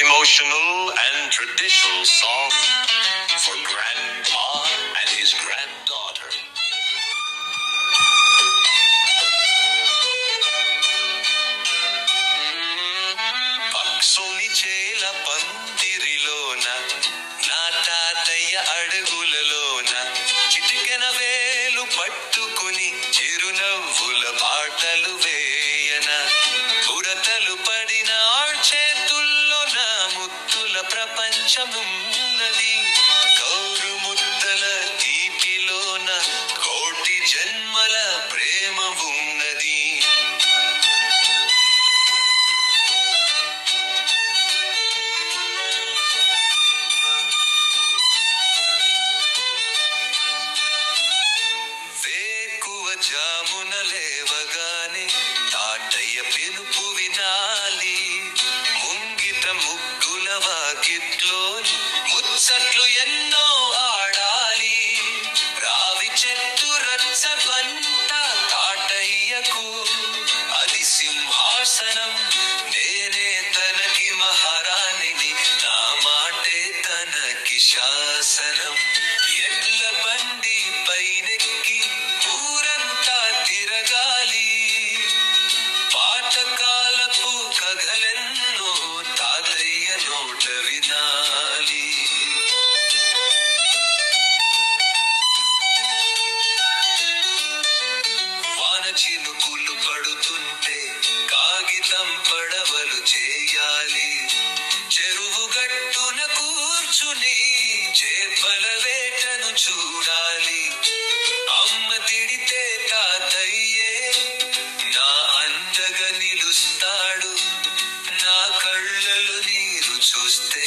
Emotional and traditional song for grandpa and his granddaughter. పక్షుని చేల పందిరిలోన నా తాతయ్య అడుగులలోన చిటికెన వేలు పట్టుకుని చిరునవ్వుల పాటలు వేయన ఉడతలు పడిన చేతుల్లో నా ముత్తుల ప్రపంచమున్నది కౌరు ముద్దల తీపిలోన కోటి జన్మల ప్రేమ ఉన్నది. జామున లేవగానే తాతయ్య పిలుపు వినాలి, ముంగిట ముగ్గుల వాకిట్లోని ముచ్చట్లు ఎన్నో ఆడాలి, రావి చెట్టు రచ్చ బంట తాతయ్యకు అది సింహాసనం, నేనే తనకి మహారాణిని, నా మాటే తనకి శాసనం. ఎడ్ల బండి పైనెక్కి ఊరంతా తిరగాలి, పాతకాలపు కథలెన్నో తాతయ్య నోట వినాలి. వాన చినుకులు పడుతుంటే కాగితం పడవలు చేయాలి, చెరువు గట్టున కూర్చుని చేపల వేటను చూడాలి, అమ్మ తిడితే తాతయ్యే నా అండగా నిలుస్తాడు, నా కళ్ళలో నీరు చూస్తే